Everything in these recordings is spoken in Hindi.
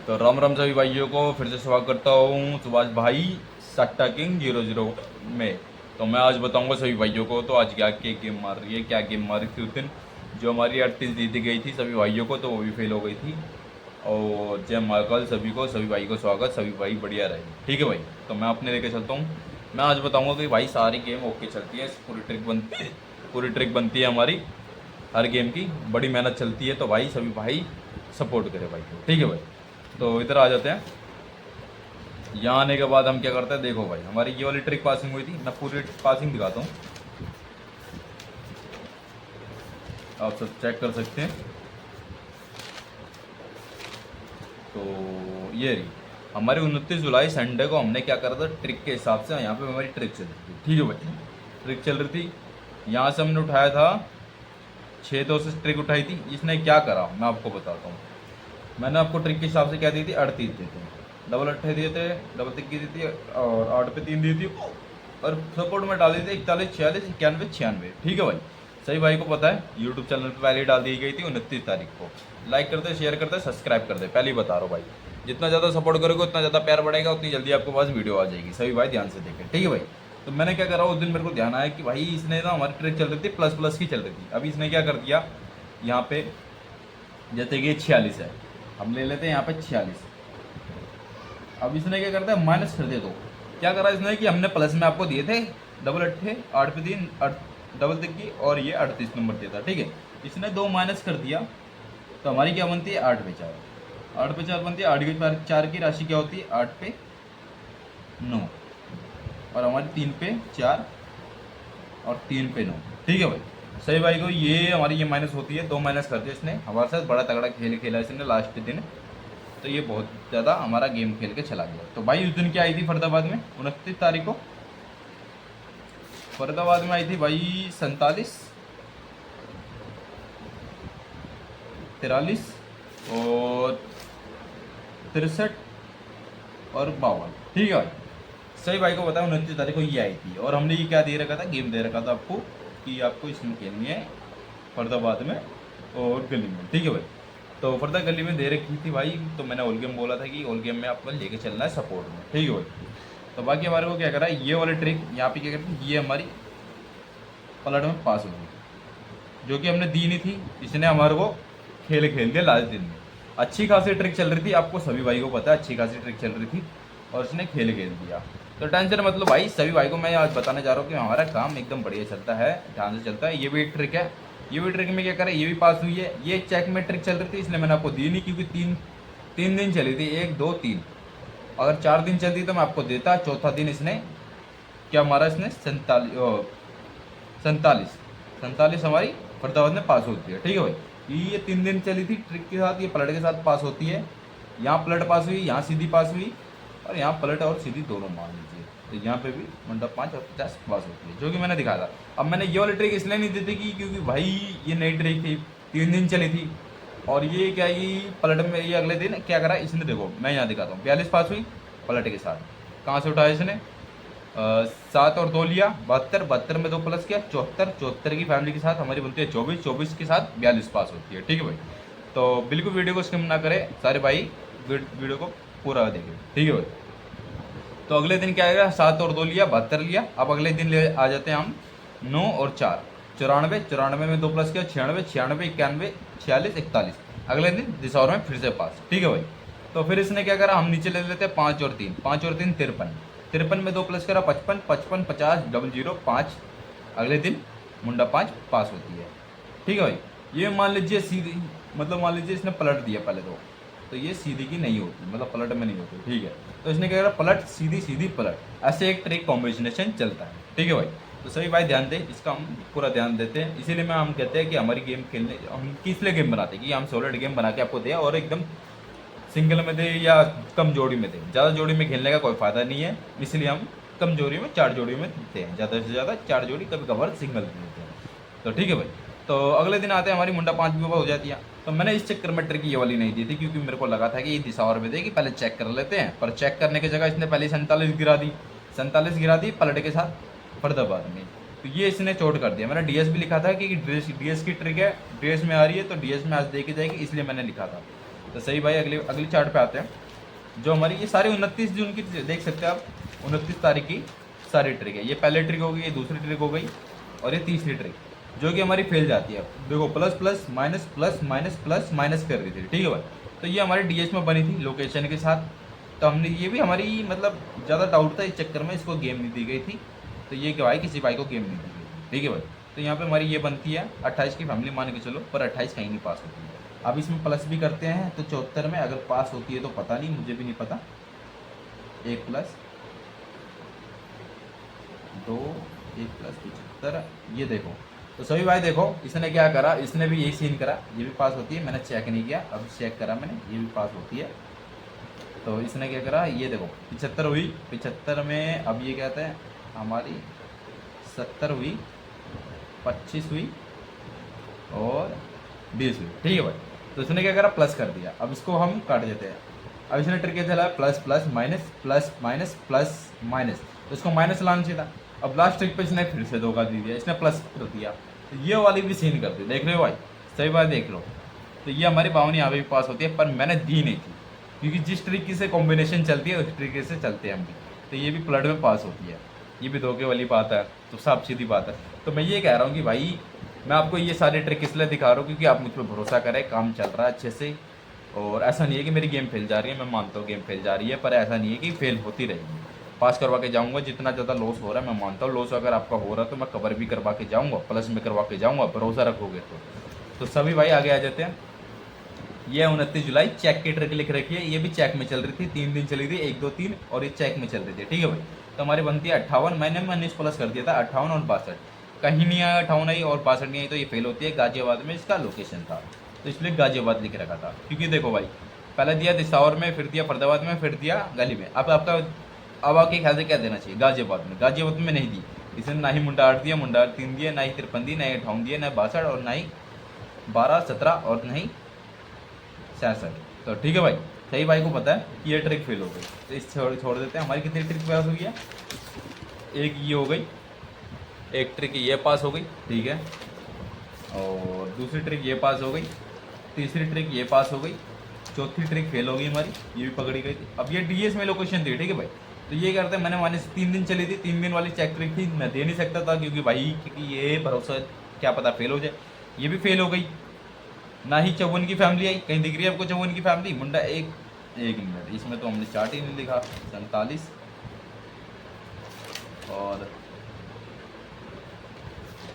तो राम राम सभी भाइयों को फिर से स्वागत करता हूँ सुभाष भाई सट्टा किंग 00 में। तो मैं आज बताऊंगा सभी भाइयों को तो आज क्या गेम मार रही है, क्या गेम मारी थी उस दिन जो हमारी 38 जीती गई थी सभी भाइयों को, तो वो भी फेल हो गई थी। और जय महाकाल सभी को, सभी भाई को स्वागत, सभी भाई बढ़िया रहे। ठीक है भाई, तो मैं अपने लेके चलता हूँ। मैं आज बताऊँगा कि भाई सारी गेम ओके चलती है, पूरी ट्रिक बनती है हमारी हर गेम की, बड़ी मेहनत चलती है। तो भाई सभी भाई सपोर्ट करें भाई को, ठीक है भाई। तो इधर आ जाते हैं। यहाँ आने के बाद हम क्या करते हैं, देखो भाई हमारी ये वाली ट्रिक पासिंग हुई थी, मैं पूरी पासिंग दिखाता हूँ, आप सब चेक कर सकते हैं। तो ये रही हमारी 29 जुलाई संडे को हमने क्या करा था, ट्रिक के हिसाब से यहाँ पे हमारी ट्रिक चल रही थी। ठीक है भाई, ट्रिक चल रही थी, यहाँ से हमने उठाया था 6 से ट्रिक उठाई थी। इसने क्या करा मैं आपको बताता हूँ। मैंने आपको ट्रिक के हिसाब से क्या दी थी, 38 दी थी, डबल 8 दिए थे, डबल तिक्की दी थी, और 8 पे 3 दी थी, और सपोर्ट में डाली थी 41, 46, 91, 96। ठीक है भाई, सही भाई को पता है, यूट्यूब चैनल पे पहले डाल दी गई थी 29 तारीख को। लाइक करते, शेयर करते, सब्सक्राइब कर दे, पहले ही बता रहा हूँ भाई। जितना ज़्यादा सपोर्ट करोगे उतना ज़्यादा प्यार बढ़ेगा, उतनी जल्दी आपके पास वीडियो आ जाएगी। सभी भाई ध्यान से देखें, ठीक है भाई। तो मैंने क्या करा, उस दिन मेरे को ध्यान आया कि भाई इसने ना हमारी ट्रिक चल रही थी प्लस प्लस की चल रही थी। अभी इसने क्या कर दिया, यहाँ पे जैसे कि 46 है, हम ले लेते हैं यहाँ पे 46। अब इसने क्या करता है, माइनस कर दे। तो क्या करा इसने कि हमने प्लस में आपको दिए थे डबल 8, 8 पे 3, डबल तिक्की, और ये 38 नंबर दिया था। ठीक है, इसने 2 माइनस कर दिया, तो हमारी क्या बनती है 8 पे 4, 8 पे 4 बनती है। 8 के 4 की राशि क्या होती है, 8 पे 9, और हमारी 3 पे 4 और 3 पे 9। ठीक है भाई, सही भाई को ये हमारी ये माइनस होती है, 2 माइनस कर दिया इसने। हमारे साथ बड़ा तगड़ा खेल खेला इसने लास्ट दिन, तो ये बहुत ज़्यादा हमारा गेम खेल के चला गया। तो भाई उस दिन क्या आई थी फरीदाबाद में 29 तारीख को, फरीदाबाद में आई थी भाई 47, 43 और 63 और 52। ठीक है भाई, सही भाई को बताया 29 तारीख को ये आई थी। और हमने ये क्या दे रखा था, गेम दे रखा था आपको कि आपको इसमें खेलनी है फरीदाबाद में और गली में। ठीक है भाई, तो फर्दा गली में दे रखी थी भाई। तो मैंने ओल गेम बोला था कि ओल गेम में आपको लेके चलना है सपोर्ट में। ठीक है भाई, तो बाकी हमारे को क्या करा, ये वाली ट्रिक यहाँ पे क्या करती है, ये हमारी पलट में पास हो गई, जो कि हमने दी नहीं थी। इसने हमारे को खेल खेल दिया लास्ट दिन में। अच्छी खासी ट्रिक चल रही थी, आपको सभी भाई को पता है अच्छी खासी ट्रिक चल रही थी, और इसने खेल खेल दिया। तो टेंशन मतलब भाई, सभी भाई को मैं आज बताने जा रहा हूँ कि हमारा काम एकदम बढ़िया चलता है, ध्यान से चलता है। ये भी एक ट्रिक है, ये भी ट्रिक में क्या करें, ये भी पास हुई है। ये चेक में ट्रिक चल रही थी, इसलिए मैंने आपको दी नहीं, क्योंकि तीन दिन चली थी, 1 2 3। अगर 4 दिन चलती तो मैं आपको देता। चौथा दिन इसने क्या मारा, इसने 47 हमारी फरीदाबाद में पास होती है। ठीक है भाई, ये 3 दिन चली थी ट्रिक के साथ, ये पलट के साथ पास होती है। यहाँ पलट पास हुई, यहाँ सीधी पास हुई, और यहाँ पलट और सीधी दोनों मान लीजिए। तो यहाँ पे भी मंडप 5 और 50 पास होती है, जो कि मैंने दिखाया था। अब मैंने ये वाली ट्रिक इसलिए नहीं दी थी कि क्योंकि भाई ये नई ट्रिक थी, 3 दिन चली थी। और ये क्या, ये पलट में ये अगले दिन क्या करा इसने, देखो मैं यहाँ दिखाता हूँ। 42 पास हुई पलट के साथ, कहाँ से उठाया इसने, 7 और 2 लिया, 72, 72 में 2 प्लस किया, 74, 74 की फैमिली के साथ हमारी बनती है 24, 24 के साथ 42 पास होती है। ठीक है भाई, तो बिल्कुल वीडियो को स्किप ना करें सारे भाई, वीडियो को पूरा देखें। ठीक है भाई, तो अगले दिन क्या आएगा, 7 और 2 लिया, 72 लिया। अब अगले दिन ले आ जाते हैं हम 9 और 4, 94, 94 में 2 प्लस किया, 96, 96, 91, 46, 41। अगले दिन दिसौर में फिर से पास। ठीक है भाई, तो फिर इसने क्या करा, हम नीचे ले लेते हैं 5 और 3, 5 और 3 53, 53 में 2 प्लस करा 55, 55, 50, 00, 5। अगले दिन मुंडा 5 पास होती है। ठीक है भाई, ये मान लीजिए सीधी, मतलब मान लीजिए इसने पलट दिया पहले तो ये सीधी की नहीं होती, मतलब पलट में नहीं होती। ठीक है, तो इसने क्या करा, पलट सीधी सीधी पलट, ऐसे एक ट्रिक कॉम्बिनेशन चलता है। ठीक है भाई, तो सभी भाई ध्यान दें, इसका हम पूरा ध्यान देते हैं। इसीलिए हम कहते हैं कि हमारी गेम खेलने, हम किस लिए गेम बनाते हैं कि हम सॉलिड गेम बना के आपको दें, और एकदम सिंगल में दे या कम जोड़ी में दे। ज़्यादा जोड़ी में खेलने का कोई फ़ायदा नहीं है, इसलिए हम कम जोड़ी में 4 जोड़ी में देते हैं, ज़्यादा से ज़्यादा 4 जोड़ी, कभी कभार सिंगल देते हैं। तो ठीक है भाई, तो अगले दिन आते हैं हमारी मुंडा 5 भी हो जाती है। तो मैंने इस चक्कर में ट्रिक ये वाली नहीं दी थी, क्योंकि मेरे को लगा था कि ये दिशावर में देगी, पहले चेक कर लेते हैं। पर चेक करने की जगह इसने पहले 47 गिरा दी, 47 गिरा दी पलट के साथ फरीदाबाद में। तो ये इसने चोट कर दिया। मैंने डीएस भी लिखा था कि डीएस की ट्रिक है, डीएस में आ रही है तो डीएस में आज देखी जाएगी, इसलिए मैंने लिखा था। तो सही भाई अगली अगली चार्ट पे आते हैं। जो हमारी ये सारी 29 जून की देख सकते हैं आप, 29 तारीख की सारी ट्रिक है। ये पहले ट्रिक हो गई, ये दूसरी ट्रिक हो गई और ये तीसरी ट्रिक जो कि हमारी फेल जाती है। देखो plus plus minus plus minus plus minus कर रही थी, ठीक है भाई। तो ये हमारी डीएच में बनी थी लोकेशन के साथ। तो हमने ये भी हमारी मतलब ज़्यादा डाउट था, इस चक्कर में इसको गेम नहीं दी गई थी। तो ये क्या भाई किसी भाई को गेम नहीं दी गई, ठीक है भाई। तो यहाँ पे हमारी ये बनती है 28 की फैमिली मान के चलो, पर 28 कहीं नहीं पास होती है। अब इसमें प्लस भी करते हैं तो 74 में अगर पास होती है तो पता नहीं, मुझे भी नहीं पता। 1 प्लस 2 1 प्लस 75, ये देखो। तो सभी भाई देखो इसने क्या करा, इसने भी यही सीन करा, ये भी पास होती है। मैंने चेक नहीं किया, अब चेक करा मैंने, ये भी पास होती है। तो इसने क्या करा, ये देखो 75 हुई, 75 में अब ये कहते हैं हमारी 70 हुई, 25 हुई और 20 हुई, ठीक है भाई। तो इसने क्या करा, प्लस कर दिया। अब इसको हम काट देते हैं। अब इसने ट्रिक क्या चला, plus plus minus plus minus plus minus, तो इसको माइनस लाना चाहिए था। अब लास्ट ट्रिक पे इसने फिर से धोखा दे दिया, इसने प्लस कर दिया। तो ये वाली भी सीन कर दी, देख रहे हो भाई, सही बात देख लो। तो ये हमारी बावनी यहाँ पे भी पास होती है, पर मैंने दी नहीं थी, क्योंकि जिस तरीके से कॉम्बिनेशन चलती है उस तरीके से चलते हैं हम भी। तो ये भी प्लड में पास होती है, ये भी धोखे वाली बात है। तो साफ सीधी बात है। तो मैं ये कह रहा हूँ कि भाई मैं आपको ये सारे ट्रिक इसलिए दिखा रहा हूँ क्योंकि आप मुझ पर भरोसा करें, काम चल रहा है अच्छे से। और ऐसा नहीं है कि मेरी गेम फेल जा रही है, मैं मानता हूँ गेम फेल जा रही है, पर ऐसा नहीं है कि फेल होती रहेगी। पास करवा के जाऊँगा, जितना ज़्यादा लॉस हो रहा है मैं मानता हूँ, लॉस अगर आपका हो रहा है तो मैं कवर भी करवा के जाऊँगा, प्लस में करवा के जाऊँगा, भरोसा रखोगे तो सभी भाई आगे आ जाते हैं। ये 29 जुलाई चेक की ट्रिक लिख रखी है, ये भी चेक में चल रही थी, 3 दिन चली थी, 1 2 3, और ये चेक में चल रही थी, ठीक है भाई। तो हमारी बनती है 58, मैंने 19 प्लस कर दिया था, 58 और 62, कहीं नहीं आया 58 आई और 62 नहीं आई, तो ये फेल होती है। गाजियाबाद में इसका लोकेशन था, तो इसलिए गाजियाबाद लिख रखा था। क्योंकि देखो भाई पहले दिया दिसावर में, फिर दिया फरीदाबाद में, फिर दिया गली में। अब आपका अब आपके ख्याल से क्या देना चाहिए, गाजियाबाद में। गाजियाबाद में नहीं दी, इसने ना ही मुंडा 8 दिया, मुंडा 3 दिया, ना ही 53 दी, ना ही 58 दिया, ना 62 और ना ही 12 17 और नहीं 66। तो ठीक है भाई, सही भाई को पता है कि ये ट्रिक फेल हो गई, तो इस छोड़ देते हैं। हमारी कितनी ट्रिक पास हुई है, एक ये हो गई, एक ट्रिक ये पास हो गई, ठीक है, और दूसरी ट्रिक ये पास हो गई, तीसरी ट्रिक ये पास हो गई, चौथी ट्रिक फेल हो गई हमारी, ये भी पकड़ी गई थी। अब ये डीएस में लोकेशन थी, ठीक है भाई। तो ये करते हैं, मैंने माने 3 दिन चली थी, 3 दिन वाली चेक ट्रिक थी, मैं दे नहीं सकता था क्योंकि भाई क्योंकि ये भरोसा क्या पता फेल हो जाए। ये भी फेल हो गई। ना ही 54 की फैमिली आई, कहीं दिख रही है आपको 54 की फैमिली, मुंडा एक मिनट, इसमें तो हमने चार्ट ही नहीं लिखा। 47 और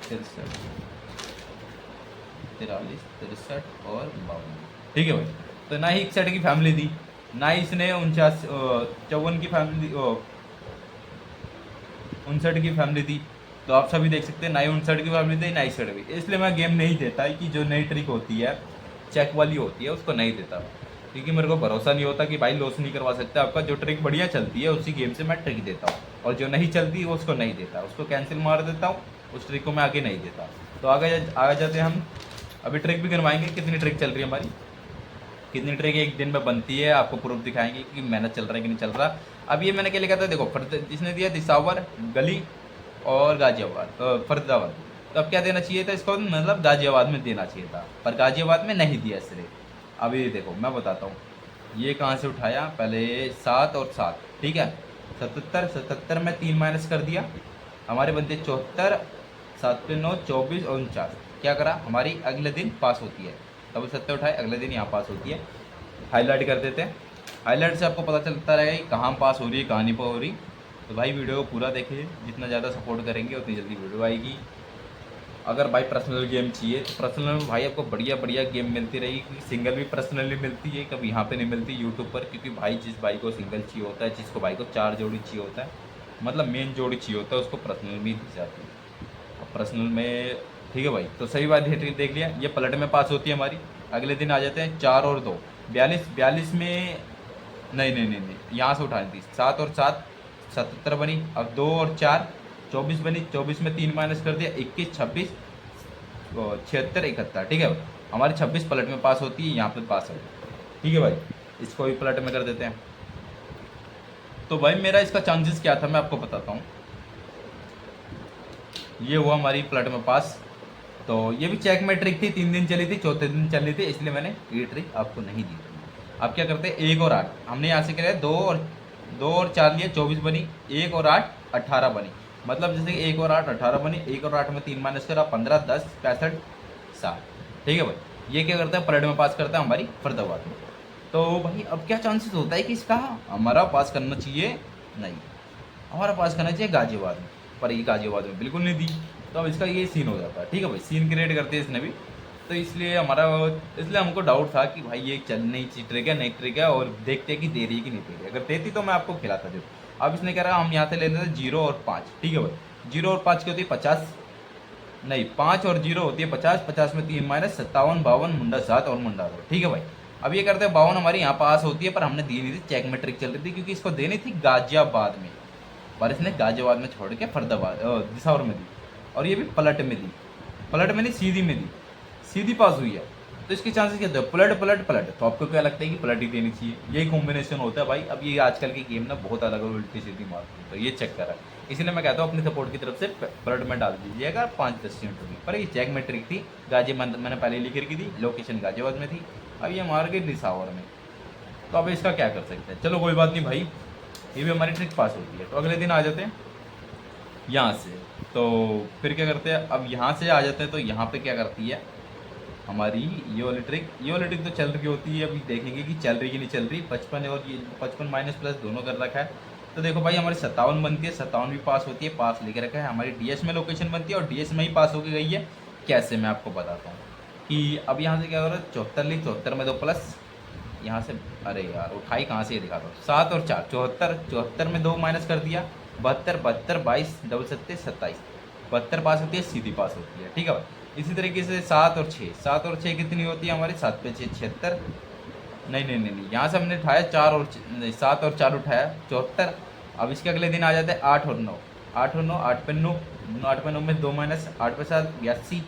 63 43 63 और 52, ठीक है भाई। तो ना ही 61 की फैमिली थी, ना ही इसने 54 की फैमिली 59 की फैमिली थी। तो आप सभी देख सकते हैं, ना ही 59 की फैमिली थी, ना ही 61 की। इसलिए मैं गेम नहीं देता है कि जो नई ट्रिक होती है चेक वाली होती है उसको नहीं देता, क्योंकि मेरे को भरोसा नहीं होता कि भाई लॉस नहीं करवा सकते आपका। जो ट्रिक बढ़िया चलती है उसी गेम से मैं ट्रिक देता हूँ, और जो नहीं चलती वो उसको नहीं देता, उसको कैंसिल मार देता हूँ, उस ट्रिक को मैं आगे नहीं देता। तो आगे जाते हैं हम, अभी ट्रिक भी करवाएंगे कितनी ट्रिक चल रही है हमारी, कितनी ट्रिक एक दिन में बनती है, आपको प्रूफ दिखाएंगे कि मेहनत चल रहा है कि नहीं चल रहा। अब ये मैंने क्या लिखा था, देखो इसने दिया दिसावर, गली और गाजियाबाद, फरीदाबाद। तो अब क्या देना चाहिए था इसको, मतलब गाजियाबाद में देना चाहिए था, पर गाजियाबाद में नहीं दिया इसने। अब ये देखो मैं बताता हूँ, ये कहाँ से उठाया, पहले 7 और 7, ठीक है, 77 में 3 माइनस कर दिया, हमारे बनते 74, 7 पे 9 24 और 49। क्या करा, हमारी अगले दिन पास होती है, तब 70 उठाए, अगले दिन यहाँ पास होती है। हाईलाइट कर देते हैं, हाईलाइट से आपको पता चलता रहेगा कि कहाँ पास हो रही है कहाँ नहीं हो रही। तो भाई वीडियो को पूरा देखिए, जितना ज़्यादा सपोर्ट करेंगे उतनी जल्दी वीडियो आएगी। अगर भाई पर्सनल गेम चाहिए तो पर्सनल में भाई आपको बढ़िया बढ़िया गेम मिलती रहेगी, सिंगल भी पर्सनली मिलती है, कभी यहाँ पे नहीं मिलती यूट्यूब पर, क्योंकि भाई जिस भाई को सिंगल चाहिए होता है, जिसको भाई को 4 जोड़ी चाहिए होता है, मतलब मेन जोड़ी चाहिए होता है, उसको पर्सनल में दी जाती है, पर्सनल में, ठीक है भाई। तो सही बात देख लिया, ये पलट में पास होती है हमारी। अगले दिन आ जाते हैं 4 और 2 42 में, नहीं, यहाँ से उठानी थी, 7 और 7 77 बनी, अब 2 और 4 24 बनी, 24 में 3 माइनस कर दिया, 21 26 76 71, ठीक है। हमारी 26 पलट में पास होती है, यहाँ पे पास है, ठीक है भाई। इसको भी पलट में कर देते हैं। तो भाई मेरा इसका चांसेस क्या था मैं आपको बताता हूँ। ये हुआ हमारी पलट में पास। तो ये भी चेक में ट्रिक थी, 3 दिन चली थी, चौथे दिन चली थी, इसलिए मैंने ये ट्रिक आपको नहीं दी। अब क्या करते हैं, 1 और 8 हमने यहाँ से क्या 2 और 4 लिया, 24 बनी। 1 और 8 18 बनी। मतलब जैसे कि 1 और 8 18 बनी। 1 और 8 में 3 माइनस करा, 15 10 65 7। ठीक है भाई, ये क्या करता है पलट में पास करता है हमारी फरीदाबाद में। तो भाई अब क्या चांसेस होता है कि इसका हमारा पास करना चाहिए, नहीं हमारा पास करना चाहिए गाजियाबाद में, पर ये गाजियाबाद में बिल्कुल नहीं दी। तो अब इसका ये सीन हो जाता है। ठीक है भाई, सीन क्रिएट करते हैं इसने भी। तो इसलिए हमको डाउट था कि भाई ये चल नहीं ट्रिक है, नहीं ट्रिक है, और देखते कि दे रही है कि नहीं दे रही है। अगर देती तो मैं आपको खिलाता जरूर। अब इसने कह रहा हम यहाँ से ले लेते 0 और 5। ठीक है भाई, 0 और 5 की होती है 50, नहीं 5 और 0 होती है 50। 50 में 3 माइनस 57 52 मुंडा 7 और मुंडा 2। ठीक है भाई, अब ये करते हैं 52 हमारी यहाँ पास होती है, पर हमने दी नहीं थी, चेक में ट्रिक चल रही थी, क्योंकि इसको देनी थी गाजियाबाद में, पर इसने गाजियाबाद में छोड़ के फरीदाबाद दिसावर में दी। और ये भी पलट में दी, पलट में नहीं सीधी में दी, सीधी पास हुई है। तो इसके चांसेस क्या होते हैं, पलट पलट पलट। तो आपको क्या लगता है कि पलट ही देनी चाहिए, यही कॉम्बिनेशन होता है भाई। अब ये आजकल की गेम ना बहुत अलग अलग उल्टी सीधी मारती है, तो ये चेक करा। इसलिए मैं कहता हूँ अपनी सपोर्ट की तरफ से पलट में डाल दीजिएगा 5-10 यूनिट होगी। पर ये चेक में ट्रिक थी, गाजियाबाद मैंने पहले लिख रखी थी, लोकेशन गाजियाबाद में थी, अब ये मार गई निसावर में। तो अब इसका क्या कर सकते हैं, चलो कोई बात नहीं भाई, ये भी हमारी ट्रिक पास होती है। तो अगले दिन आ जाते हैं यहाँ से। तो फिर क्या करते हैं, अब यहाँ से आ जाते हैं, तो यहाँ पे क्या करती है हमारी ये वाली ट्रिक तो चल रही होती है। अभी देखेंगे कि चल रही कि नहीं चल रही। 55 और ये 55 माइनस प्लस दोनों कर रखा है। तो देखो भाई हमारी 57 बनती है, 57 भी पास होती है, पास लेके रखा है। हमारी डीएस में लोकेशन बनती है और डीएस में ही पास होके गई है। कैसे, मैं आपको बताता हूँ कि अब यहाँ से क्या हो रहा है, 74 ली, 74 में 2 प्लस यहाँ से, अरे यार उठाई कहाँ से, ये दिखा दो, 7 और 4 74, 74 में 2 माइनस कर दिया, 72 72 22 डबल 27 27, 72 पास होती है, सीधी पास होती है। ठीक है भाई, इसी तरीके से 7 और 6, 7 और 6 कितनी होती है हमारी, 7 पे 6 76, नहीं नहीं नहीं नहीं, यहाँ से हमने उठाया 4 और नहीं 7 और 4 उठाया 74। अब इसके अगले दिन आ जाते हैं 8 और 9, 8 और 9, 8 पे 9, 8 पे 9 में 2 माइनस, 8 पे 7 82,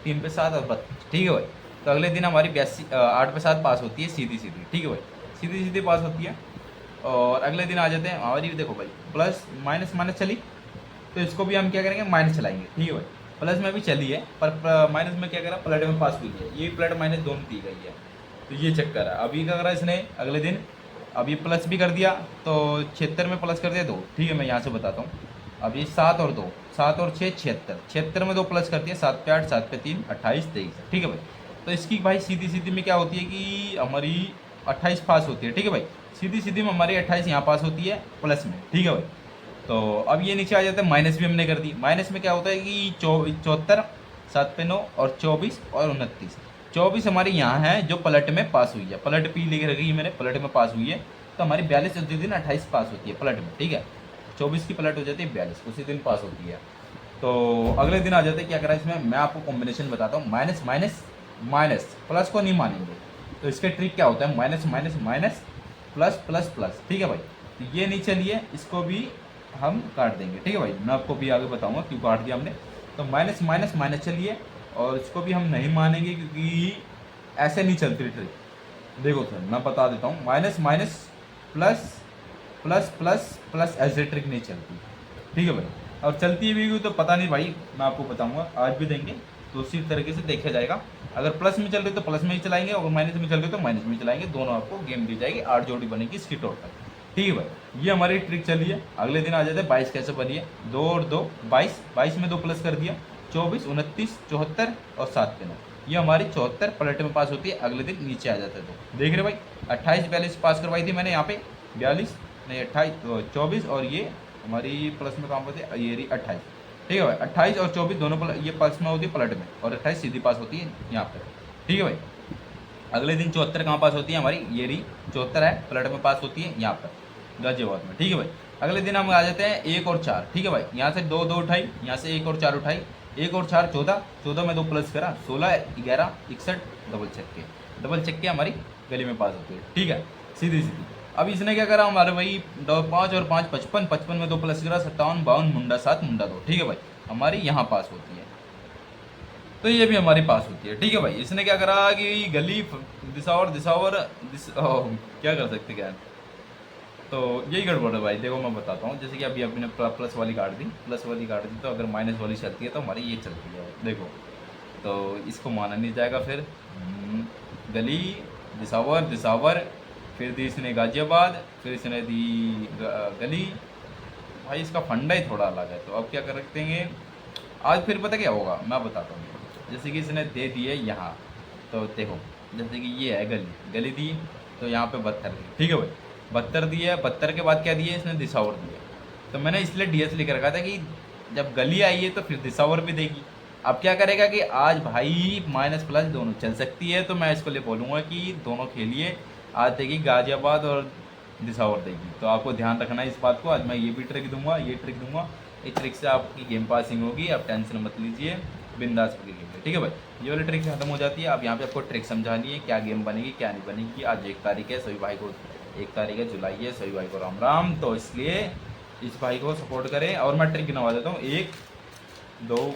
3 पे 7 और 32। ठीक है भाई, तो अगले दिन हमारी 82 8 पे 7 पास होती है, सीधी सीधी। ठीक है भाई, सीधी सीधी पास होती है। और अगले दिन आ जाते हैं हमारी, देखो भाई प्लस माइनस माइनस चली, तो इसको भी हम क्या करेंगे, माइनस चलाएंगे। ठीक है भाई, प्लस में भी चली है, पर माइनस में क्या करा, प्लट में पास हुई है, ये प्लट माइनस दोनों दी गई है। तो ये चक्कर है। अभी क्या करा इसने अगले दिन, अब ये प्लस भी कर दिया, तो 76 में प्लस कर दिया 2। ठीक है, मैं यहाँ से बताता हूँ। अब ये 7 और 2, 7 और 6 76, 76 में 2 प्लस कर दिया, 7 पे 8, 7 पे 3 28 23। ठीक है भाई, तो इसकी भाई सीधी सीधी में क्या होती है कि हमारी 28 पास होती है। ठीक है भाई, सीधी सीधी में हमारी 28 यहाँ पास होती है प्लस में। ठीक है भाई, तो अब ये नीचे आ जाता है, माइनस भी हमने कर दी। माइनस में क्या होता है कि 74, 7 पे 9 और 24 और 29। 24 हमारी यहाँ है जो पलट में पास हुई है, पलट पी लिख रखी है मैंने, पलट में पास हुई है। तो हमारी 42 उसी दिन 28 पास होती है पलट में। ठीक है, 24 की पलट हो जाती है 42, उसी दिन पास होती है। तो अगले दिन आ जाते हैं, क्या करा इसमें मैं आपको कॉम्बिनेशन बताता हूँ, माइनस माइनस माइनस, प्लस को नहीं मानेंगे। तो इसका ट्रिक क्या होता है, minus minus minus plus plus plus. ठीक है भाई, तो ये नहीं चलिए, इसको भी हम काट देंगे। ठीक है भाई, मैं आपको भी आगे बताऊंगा क्यों काट दिया हमने। तो माइनस माइनस माइनस चलिए, और इसको भी हम नहीं मानेंगे, क्योंकि ऐसे नहीं चलती ट्रिक। देखो सर मैं बता देता हूँ, minus minus plus plus plus plus ऐसे ट्रिक नहीं चलती। ठीक है भाई, और चलती भी तो पता नहीं भाई, मैं आपको बताऊंगा, आज भी देंगे तो उसी तरीके से देखा जाएगा। अगर प्लस में चल रही तो प्लस में ही चलाएंगे, और माइनस में चल रही तो माइनस में चलाएंगे, दोनों आपको गेम दी जाएगी, 8 जोड़ी बनेगी इसकी टोटल। ठीक है भाई, ये हमारी ट्रिक चली है। अगले दिन आ जाते हैं 22 कैसे बनी है, 2 और 2 22, 22 में 2 प्लस कर दिया, 24 29 74 और 7 पे 9, ये हमारी 74 पलट में पास होती है। अगले दिन नीचे आ जाते हैं, तो देख रहे भाई 28 42 पास करवाई थी मैंने यहाँ पे, 42 नहीं 28 24, और ये हमारी प्लस में काम होती है, ये रही 28। ठीक है भाई, 28 और 24 दोनों ये प्लस में होती है पलट में, और 28 सीधी पास होती है यहाँ पर। ठीक है भाई, अगले दिन 74 कहाँ पास होती है हमारी, ये रही 74 है, पलट में पास होती है यहाँ पर गाजियाबाद में। ठीक है भाई, अगले दिन हम आ जाते हैं 1 और 4। ठीक है भाई, यहाँ से 2 2 उठाई, यहाँ से 1 और 4 उठाई, 1 और 4 14, 14 में 2 प्लस करा, 16 11 61 डबल छक्के हमारी गली में पास होती है। ठीक है, सीधी सीधी। अब इसने क्या करा हमारे भाई, 5 और 5 55, 55 में 2 प्लस करा, 57 52 मुंडा 7 मुंडा 2। ठीक है भाई, हमारी यहाँ पास होती है, तो ये भी हमारी पास होती है। ठीक है भाई, इसने क्या करा कि गली दिसावर क्या कर सकते क्या, तो यही गड़बड़ है भाई। देखो मैं बताता हूँ, जैसे कि अभी अपने प्लस वाली काट दी, प्लस वाली काट दी, तो अगर माइनस वाली चलती है तो हमारी ये चलती है। देखो, तो इसको माना नहीं जाएगा फिर। गली दिसावर दिसावर फिर दी इसने गाजियाबाद, फिर इसने दी गली। भाई इसका फंडा ही थोड़ा अलग है। तो अब क्या कर सकते हैं आज, फिर पता क्या होगा मैं बताता हूँ। जैसे कि इसने दे दिए यहाँ, तो देखो जैसे कि ये है गली, गली दी तो यहाँ पे 72 दी, ठीक है भाई। 72 दी है, 72 के बाद क्या दिए इसने, दिशावर दिया। तो मैंने इसलिए DS लिख रखा था कि जब गली आई है तो फिर दिशावर भी देगी। अब क्या करेगा कि आज भाई माइनस प्लस दोनों चल सकती है, तो मैं इसको लिए बोलूँगा कि दोनों खेलिए। आज देगी गाजियाबाद और दिशावर देगी। तो आपको ध्यान रखना है इस बात को। आज मैं ये भी ट्रिक दूंगा, ये ट्रिक दूंगा। इस ट्रिक से आपकी गेम पासिंग होगी, आप टेंशन मत लीजिए, बिंदास होगी गेम। ठीक है भाई, ये वाली ट्रिक खत्म हो जाती है। अब यहाँ पे आपको ट्रिक समझानी है, क्या गेम बनेगी क्या नहीं बनेगी। आज 1 तारीख है, सभी भाई को 1 तारीख है, जुलाई है, सभी भाई को राम राम। तो इसलिए इस भाई को सपोर्ट करें। और मैं ट्रिक गिनवा देता हूँ, 1 2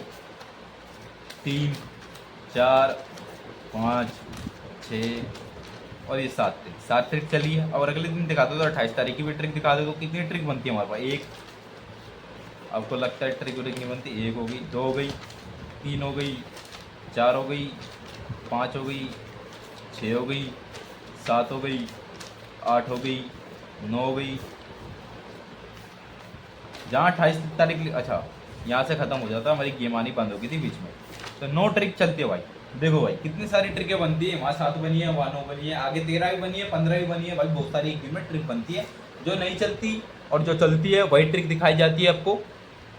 3 4 5 6 और ये 7 ट्रिक चली है। और अगले दिन दिखा दो तो 28 तारीख की भी ट्रिक दिखा दो। तो कितनी ट्रिक बनती है हमारे पास, एक आपको लगता है ट्रिक व्रिक नहीं बनती, 1 हो गई, 2 हो गई, 3 हो गई, 4 हो गई, 5 हो गई, 6 हो गई, 7 हो गई, 8 हो गई, 9 हो गई। जहाँ 28 तारीख, अच्छा यहाँ से ख़त्म हो जाता, हमारी गेम आनी बंद हो गई थी बीच में। तो 9 ट्रिक चलती है भाई। देखो भाई कितनी सारी ट्रिकें बनती है, वहाँ 7 बनी है, वहाँ 9 बनी है, आगे 13 भी बनी है, 15 भी बनी है। भाई बहुत सारी एक दिन में ट्रिक बनती है। जो नहीं चलती और जो चलती है वही ट्रिक दिखाई जाती है आपको।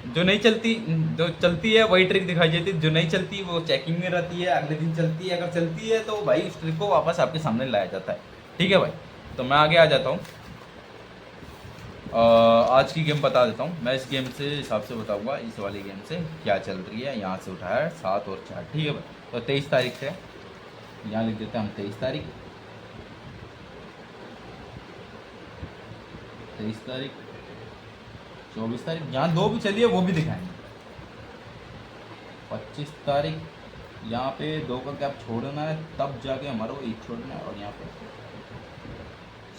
जो नहीं चलती, जो चलती है वही ट्रिक दिखाई जाती है। जो नहीं चलती वो चेकिंग में रहती है, अगले दिन चलती है। अगर चलती है तो भाई उस ट्रिक को वापस आपके सामने लाया जाता है। ठीक है भाई, तो मैं आगे आ जाता हूँ। आज की गेम बता देता हूँ मैं। इस गेम से हिसाब से बताऊँगा इस वाली गेम से क्या चल रही है। यहाँ से उठाया है 7 और 4, ठीक है भाई। तो 23 तारीख से यहाँ लिख देते हैं हम, 23 तारीख, 23 तारीख, 24 तारीख, यहाँ 2 भी चलिए वो भी दिखाएंगे। 25 तारीख, यहाँ पे 2 करके आप छोड़ना है, तब जाके हमारा वो 1 छोड़ना है। और यहाँ पे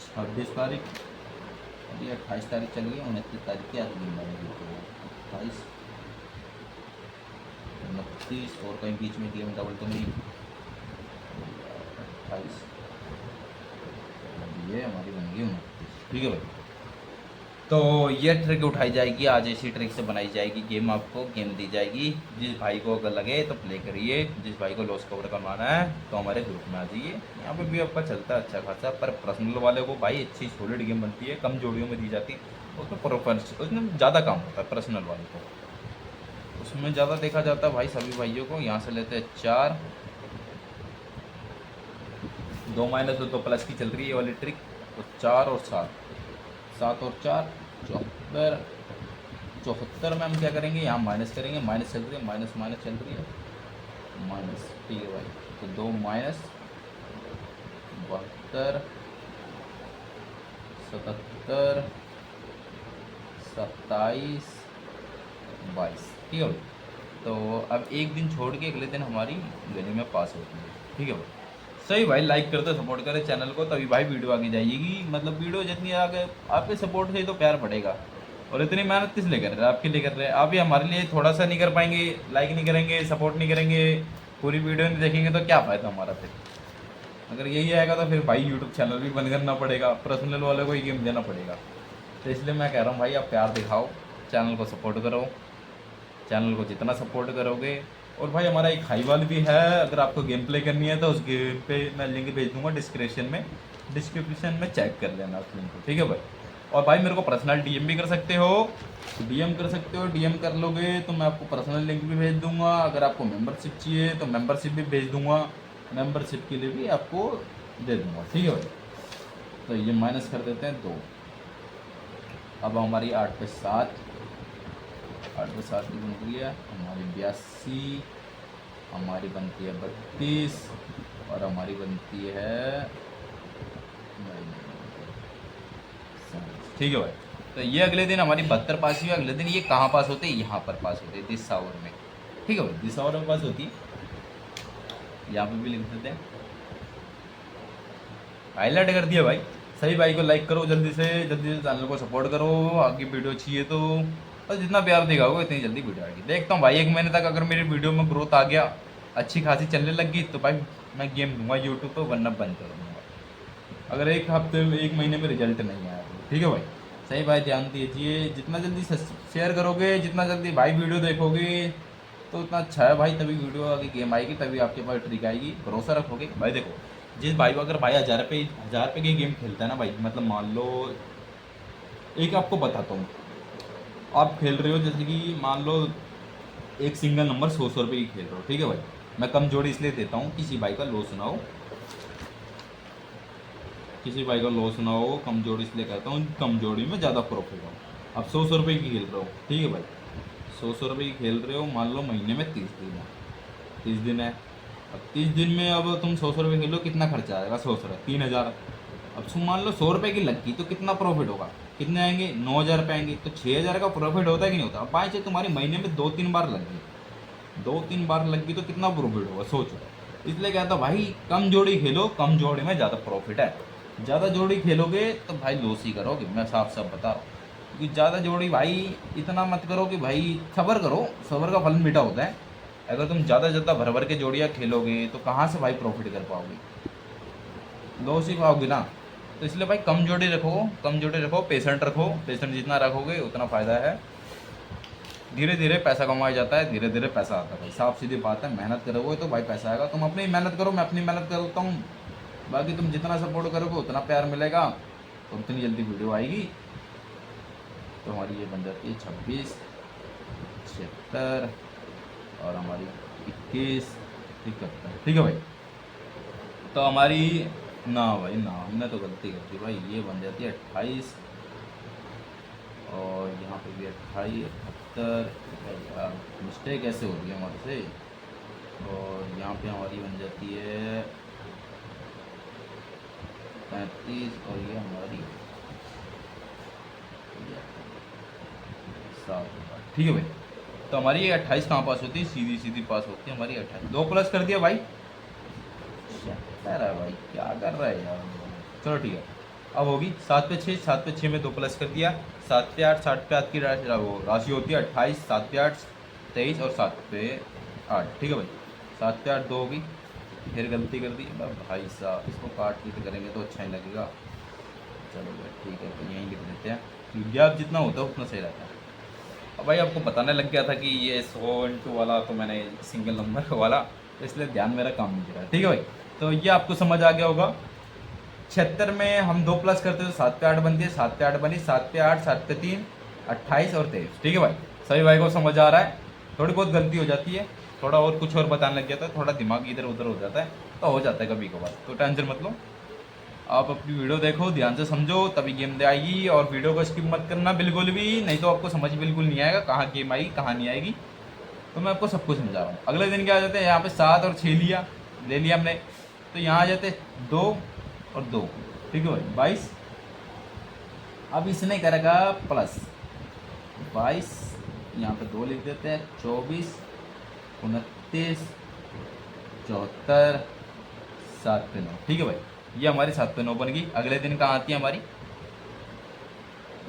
26 तारीख, अभी 28 तारीख चल गई, 29 तारीख की आज दिन बनेगी। तो 28 29 और कहीं बीच में गेम डबल तो नहीं, 28 ये हमारी बनेगी 29, ठीक है भाई। तो ये ट्रिक उठाई जाएगी आज, इसी ट्रिक से बनाई जाएगी गेम। आपको गेम दी जाएगी, जिस भाई को अगर लगे तो प्ले करिए, जिस भाई को लॉस कवर करवाना है तो हमारे ग्रुप में आ जाइए। यहाँ पे भी आपका चलता है अच्छा खासा। पर पर्सनल वाले को भाई अच्छी सॉलिड गेम बनती है, कम जोड़ियों में दी जाती है, उसमें प्रोफेशनल, उसमें ज़्यादा काम होता है। पर्सनल वाले को उसमें ज़्यादा देखा जाता है भाई सभी भाइयों को। यहाँ से लेते हैं 4, 2 माइनस 2 तो प्लस की चल रही है ये वाली ट्रिक। तो 4 और 7, 7 और 4 74, 74 में हम क्या करेंगे, यहाँ माइनस करेंगे। माइनस चल रही है, माइनस माइनस चल रही है, माइनस, ठीक है भाई। तो 2 माइनस 72, 77, 27, 22, ठीक है भाई। तो अब एक दिन छोड़ के अगले दिन हमारी गली में पास होती है, ठीक है भाई। सही भाई, लाइक करते सपोर्ट करें चैनल को, तभी भाई वीडियो आगे जाएगी। मतलब वीडियो जितनी आगे आपके सपोर्ट से तो प्यार बढ़ेगा। और इतनी मेहनत किस लिए कर रहे हैं, आपके लिए कर रहे हैं। आप ही हमारे लिए थोड़ा सा नहीं कर पाएंगे, लाइक नहीं करेंगे, सपोर्ट नहीं करेंगे, पूरी वीडियो नहीं देखेंगे तो क्या फ़ायदा हमारा फिर। अगर यही आएगा तो फिर भाई यूट्यूब चैनल भी बंद करना पड़ेगा, पर्सनल वाले को ही गेम देना पड़ेगा। तो इसलिए मैं कह रहा हूँ भाई आप प्यार दिखाओ, चैनल को सपोर्ट करो। चैनल को जितना सपोर्ट करोगे, और भाई हमारा एक हाई वाल भी है, अगर आपको गेम प्ले करनी है तो उस गेम पे मैं लिंक भेज दूंगा डिस्क्रिप्शन में चेक कर लेना उस लिंक को, ठीक है भाई। और भाई मेरे को पर्सनल डीएम भी कर सकते हो, डीएम कर सकते हो। डीएम कर लोगे तो मैं आपको पर्सनल लिंक भी भेज दूंगा। अगर आपको मेंबरशिप चाहिए तो मेंबरशिप भी भेज दूंगा, मेंबरशिप के लिए भी आपको दे दूंगा, ठीक है भाई। तो ये माइनस कर देते हैं 2। अब हमारी 8 पे 7, 8 पे 7 की बनती है हमारी 82, हमारी बनती है 32, और हमारी बनती है, ठीक है भाई। तो ये अगले दिन हमारी 72 पास हुई। अगले दिन ये कहाँ पास होते हैं, यहाँ पर पास होते हैं, दिसावर में, ठीक है भाई। दिसावर में पास होती है, यहाँ पे भी लिख देते हैं, हाईलाइट कर दिया भाई। सही भाई को लाइक करो जल्दी से चैनल को सपोर्ट करो। आगे वीडियो चाहिए तो बस जितना प्यार देगा होगा इतनी जल्दी वीडियो आएगी। देखता हूँ भाई 1 महीने तक अगर मेरी वीडियो में ग्रोथ आ गया, अच्छी खासी चलने लग गई, तो भाई मैं गेम दूंगा यूट्यूब पर, वरना बंद कर दूँगा। अगर एक हफ्ते में, एक महीने में रिजल्ट नहीं आया तो, ठीक है भाई। सही भाई, ध्यान दीजिए, जितना जल्दी शेयर करोगे, जितना जल्दी भाई वीडियो देखोगे तो उतना अच्छा है भाई, तभी वीडियो आगे गेम आएगी, तभी आपके पास ट्रिक आएगी, भरोसा रखोगे भाई। देखो, जिस भाई को, अगर भाई 1000 रुपये की गेम खेलता है ना भाई, मतलब मान लो, एक आपको बताता हूँ, आप खेल रहे हो जैसे कि मान लो एक सिंगल नंबर 100 रुपये की खेल रहे हो, ठीक है भाई। मैं कम जोड़ी इसलिए देता हूँ, किसी भाई का लॉस ना हो, किसी भाई का लॉस ना हो, कम जोड़ी इसलिए कहता हूँ, कम जोड़ी में ज़्यादा प्रॉफिट हो। अब 100 रुपये की खेल रहे हो, ठीक है भाई, 100 रुपये की खेल रहे हो, मान लो महीने में 30 दिन है, 30 दिन है। अब 30 दिन में अब तुम 100 रुपये खेलो, कितना खर्चा आएगा? 100 3,000। अब तुम मान लो 100 रुपये की लग गई तो कितना प्रॉफिट होगा? कितने आएंगे? 9,000 रुपये आएंगे, तो 6,000 का प्रॉफिट होता है कि नहीं होता? अब बाई चाहे तुम्हारी महीने में 2-3 बार लग गई, 2-3 बार लग गई तो कितना प्रॉफिट होगा, सोचो। इसलिए कहता भाई कम जोड़ी खेलो, कम जोड़ी में ज़्यादा प्रॉफिट है। ज़्यादा जोड़ी खेलोगे तो भाई लॉस ही करोगे, मैं साफ साफ बता रहा हूँ। क्योंकि ज़्यादा जोड़ी भाई इतना मत करो कि भाई, सब्र करो, सब्र का फल मीठा होता है। अगर तुम ज़्यादा ज़्यादा भर भर के जोड़ियाँ खेलोगे तो कहाँ से भाई प्रॉफिट कर पाओगे? लॉस ही पाओगे ना। तो इसलिए भाई कम जोड़ी रखो, कम जोड़ी रखो, पेशेंट रखो, पेशेंट जितना रखोगे उतना फ़ायदा है। धीरे धीरे पैसा कमाया जाता है, धीरे धीरे पैसा आता है भाई, साफ सीधी बात है। मेहनत करोगे तो भाई पैसा आएगा। तुम अपनी मेहनत करो, मैं अपनी मेहनत करता हूँ, बाकी तुम जितना सपोर्ट करोगे उतना प्यार मिलेगा, तो उतनी जल्दी वीडियो आएगी। तो हमारी ये बन जाती है 26, 76 और हमारी 21, 71, ठीक है भाई। तो हमारी, ना भाई ना, हमने तो गलती कर दी भाई, ये बन जाती है 28 और यहाँ पे भी 28, 78 यार, मिस्टेक ऐसे हो रही है हमारे से। और यहाँ पे हमारी बन जाती है 35 और ये हमारी 7, ठीक है भाई। तो हमारी ये 28 कहाँ पास होती है? सीधी सीधी पास होती है हमारी 28। 2 प्लस कर दिया भाई, क्या रहा है भाई, क्या कर रहा है यार। चलो ठीक है, अब होगी 7 पे 6, 7 पे 6 में 2 प्लस कर दिया, 7 पे 8, 7 पे 8 की राशि होती है 28, 7 पे 8 23 और 7 पे 8, ठीक है भाई। 7 पे 8 2 होगी, फिर गलती कर दी भाई साहब, इसको काट के करेंगे तो अच्छा ही लगेगा। चलो भाई ठीक है, तो यहीं लिख देते हैं, गैप जितना होता है उतना सही रहता है। अब भाई आपको बताने लग गया था कि ये 100 वाला, तो मैंने सिंगल नंबर वाला, तो इसलिए ध्यान मेरा काम नहीं कर रहा, ठीक है भाई। तो ये आपको समझ आ गया होगा। 76 में हम 2 प्लस करते तो 7 पे 8 बनती है, 7 पे 8 बनी, 7 पे 8, 7 पे 3, 28 और 23, ठीक है भाई। सभी भाई को समझ आ रहा है? थोड़ी बहुत गलती हो जाती है, थोड़ा और कुछ और बताने लग जाता है, थोड़ा दिमाग इधर उधर हो जाता है, तो हो जाता है कभी कभार, तो टेंशन मत लो। आप अपनी वीडियो देखो, ध्यान से समझो, तभी गेम दे आएगी। और वीडियो को स्किप मत करना बिल्कुल भी, नहीं तो आपको समझ बिल्कुल नहीं आएगा कहाँ गेम आएगी कहाँ नहीं आएगी। तो मैं आपको सब कुछ समझा रहा हूँ। अगले दिन क्या आ जाते हैं, यहाँ पे 7 और 6 ले लिया हमने, तो यहाँ आ जाते 2 और 2, ठीक है भाई, 22। अब इसने करेगा प्लस 22, यहाँ पे 2 लिख देते हैं, 24, 29, 74, 7 पे 9, ठीक है भाई। ये हमारी 7 पे 9 बन गई। अगले दिन कहाँ आती है हमारी?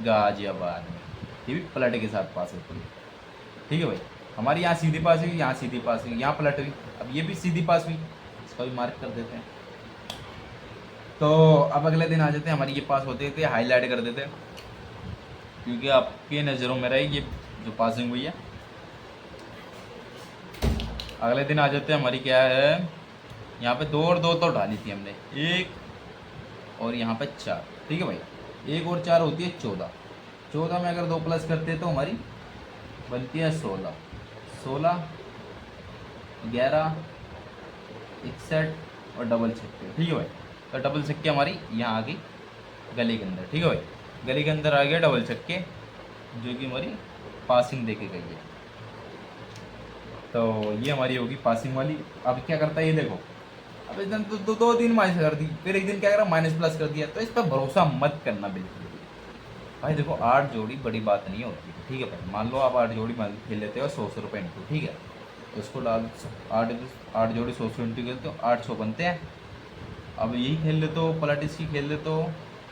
गाजियाबाद में, ये भी पलट के साथ पास होती है, ठीक है भाई। हमारी यहाँ सीधी पास हुई, यहाँ सीधी पास हुई, यहाँ पलट हुई, अब ये भी सीधी पास हुई, इसका भी मार्क कर देते हैं। तो अब अगले दिन आ जाते हैं, हमारी ये पास होते थे, हाईलाइट कर देते हैं, क्योंकि आपके नज़रों में रही ये जो पासिंग हुई है। अगले दिन आ जाते हैं, हमारी क्या है, यहाँ पे 2 और 2 तो डाली थी हमने, 1 और यहाँ पे 4, ठीक है भाई। 1 और 4 होती है 14, 14 में अगर 2 प्लस करते हैं तो हमारी बनती है 16, 16, 11, 61 और डबल छक्के, ठीक है भाई। तो डबल छक्के हमारी यहाँ आ गई गली के अंदर, ठीक है भाई। गली के अंदर आ गया डबल छक्के, जो कि हमारी पासिंग दे के गई है। तो ये हमारी होगी पासिंग वाली। अब क्या करता है ये देखो, अब इस दिन तो 2 दिन माइनस कर दी, फिर एक दिन क्या करा, माइनस प्लस कर दिया। तो इस पर भरोसा मत करना बिल्कुल भी भाई। देखो 8 जोड़ी बड़ी बात नहीं होती, ठीक है भाई। मान लो आप 8 जोड़ी मान खेल लेते हो 100 रुपये इंटू, ठीक है, तो उसको डाल 8 जोड़ी 100 इंटू खेलते हो 800 बनते हैं। अब यही खेल लेते हो, पलटिस की खेल लेते हो,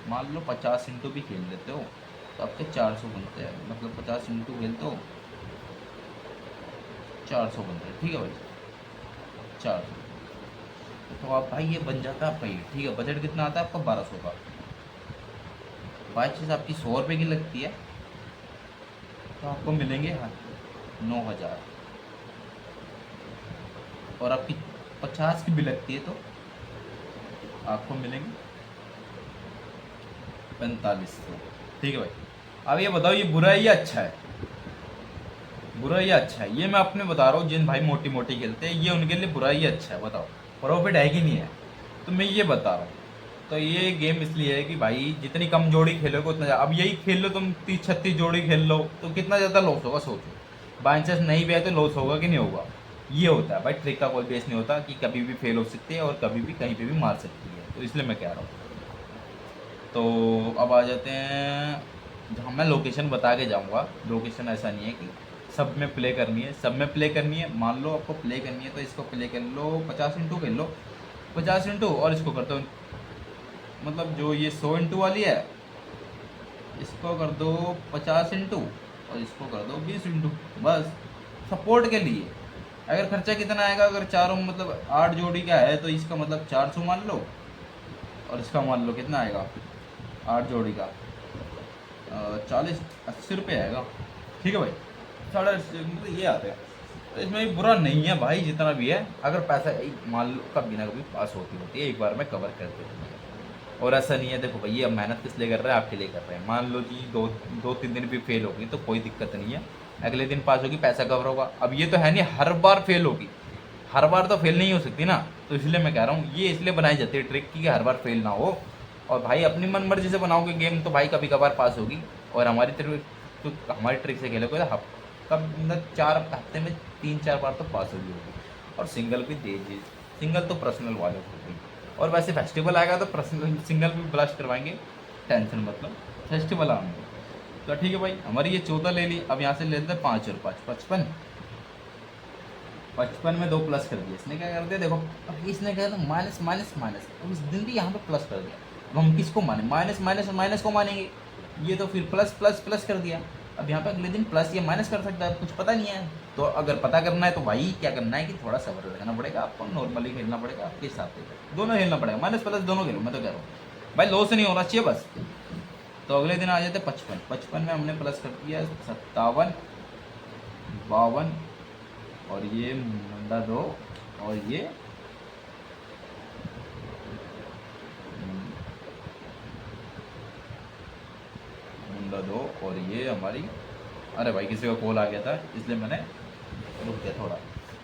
मान लो 50 इंटू भी खेल लेते हो, तो आपके 400 बनते हैं, मतलब 50 इंटू खेलते हो 400 बनते हैं, ठीक है भाई, 400। तो आप भाई ये बन जाता है आपका ये, ठीक है। बजट कितना आता है आपका 1200 का। बाई चीज़ आपकी 100 रुपये की लगती है तो आपको मिलेंगे 9,000। और आपकी 50 की भी लगती है तो आपको मिलेंगे 4500, ठीक है भाई। अब ये बताओ ये बुरा है या अच्छा है? बुरा या अच्छा है, ये मैं अपने बता रहा हूँ जिन भाई मोटी मोटी खेलते हैं, ये उनके लिए बुरा या अच्छा है, बताओ प्रॉफिट है कि नहीं है? तो मैं ये बता रहा हूँ। तो ये गेम इसलिए है कि भाई जितनी कम जोड़ी खेलोगे उतना अब यही खेल लो तुम 30-36 जोड़ी खेल लो तो कितना ज़्यादा लॉस होगा सोचो। बाई चांस नहीं भी आए तो लॉस होगा कि नहीं होगा? ये होता है भाई, ट्रिक का कोई बेस नहीं होता कि कभी भी फेल हो सकती है और कभी भी कहीं पे भी मार सकती है, तो इसलिए मैं कह रहा हूँ। तो अब आ जाते हैं जहाँ मैं लोकेशन बता के जाऊँगा। लोकेशन ऐसा नहीं है कि सब में प्ले करनी है, सब में प्ले करनी है। मान लो आपको प्ले करनी है तो इसको प्ले कर लो 50 इंटू कर लो 50 इंटू, और इसको कर दो मतलब जो ये 100 इंटू वाली है इसको कर दो 50 इंटू, और इसको कर दो 20 इंटू, बस सपोर्ट के लिए। अगर खर्चा कितना आएगा, अगर चारों मतलब 8 जोड़ी का है तो इसका मतलब 400 मान लो, और इसका मान लो कितना आएगा 8 जोड़ी का 40-80 रुपये आएगा, ठीक है भाई। 80 मतलब ये आते हैं, तो इसमें भी बुरा नहीं है भाई जितना भी है। अगर पैसा मान लो कभी ना कभी पास होती है, एक बार में कवर कर देते हैं। और ऐसा नहीं है, देखो भैया मेहनत किस लिए कर रहे हैं, आपके लिए कर रहे हैं। मान लो जी 2-3 दिन भी फेल होगी तो कोई दिक्कत नहीं है, अगले दिन पास होगी, पैसा कवर होगा। अब ये तो है नहीं हर बार फेल होगी, हर बार तो फेल नहीं हो सकती ना, तो इसलिए मैं कह रहा हूँ ये इसलिए बनाई जाती है ट्रिक की कि हर बार फेल ना हो। और भाई अपनी मन मर्जी से बनाओगे गेम तो भाई कभी कभार पास होगी। और हमारी ट्रिक तो हमारी ट्रिक से खेलोगे तो कब मतलब 4 हफ्ते में 3-4 बार तो पास होगी और सिंगल भी दीजिए। सिंगल तो पर्सनल वाले होगी, और वैसे फेस्टिवल आएगा तो पर्सनल सिंगल भी ब्लास्ट करवाएंगे, टेंशन मतलब फेस्टिवल आएंगे तो ठीक है भाई। हमारी ये 14 ले ली, अब यहाँ से ले लेते हैं 5 और 5 55। 55 में 2 प्लस कर दिया इसने, क्या कर दिया देखो, अब इसने क्या था माइनस माइनस माइनस, अब इस दिन भी यहाँ पे प्लस कर दिया। अब हम किसको माने, माइनस माइनस और माइनस को मानेंगे, ये तो फिर प्लस प्लस प्लस कर दिया। अब यहाँ पे अगले दिन प्लस या माइनस कर सकता है, कुछ पता नहीं है। तो अगर पता करना है तो भाई क्या करना है कि थोड़ा सब्र रखना पड़ेगा आपको, नॉर्मली खेलना पड़ेगा आपके हिसाब से, दोनों खेलना पड़ेगा, माइनस प्लस दोनों खेलो, मैं तो कह रहा हूँ भाई लॉस नहीं होना चाहिए बस। तो अगले दिन आ जाते 55, 55 में हमने प्लस कर दिया 57, 52, और ये मुंडा 2, और ये मुंडा 2, और ये हमारी, अरे भाई किसी का कॉल आ गया था इसलिए मैंने रुक गया थोड़ा।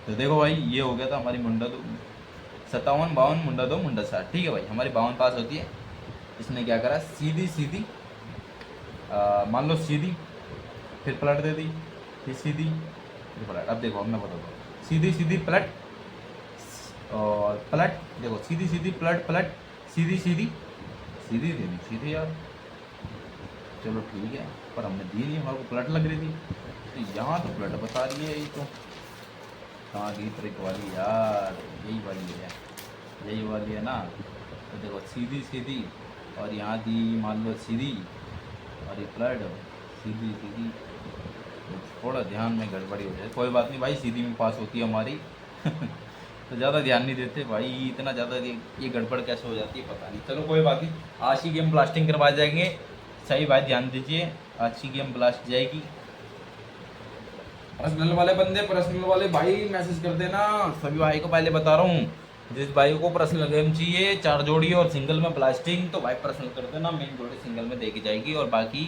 तो देखो भाई ये हो गया था हमारी मुंडा 2, 57, 52, मुंडा 2, मुंडा 7, ठीक है भाई। हमारी 52 पास होती है। इसने क्या करा, सीधी सीधी मान लो सीधी, फिर पलट दे दी, फिर सीधी, फिर पलट। अब देखो अब मैं बताता हूँ, सीधी सीधी पलट और पलट, देखो सीधी सीधी पलट पलट, सीधी सीधी, सीधी दे दी सीधी यार, चलो ठीक है, पर हमने दी नहीं, हमारे को पलट लग रही थी, तो यहाँ तो पलट बता रही है। ये तो कहाँ की ट्रिक वाली यार, यही वाली है, यही वाली है ना। तो देखो सीधी सीधी, और यहाँ दी मान लो सीधी, और ये पलट सीधी सीधी, तो थोड़ा ध्यान में गड़बड़ी हो जाए, कोई बात नहीं भाई, सीधी में पास होती है हमारी तो ज़्यादा ध्यान नहीं देते भाई, इतना ज़्यादा ये गड़बड़ कैसे हो जाती है पता नहीं, चलो कोई बात नहीं। आज की गेम ब्लास्टिंग करवा जाएंगे, सही भाई ध्यान दीजिए, आज की गेम ब्लास्ट जाएगी। पर्सनल वाले बंदे, पर्सनल वाले भाई मैसेज कर देना, सभी भाई को पहले बता रहा हूँ, जिस भाई को पर्सनल गेम चाहिए 4 जोड़ी और सिंगल में ब्लास्टिंग, तो भाई पर्सनल कर देना, मेन जोड़ी सिंगल में देखी जाएगी, और बाकी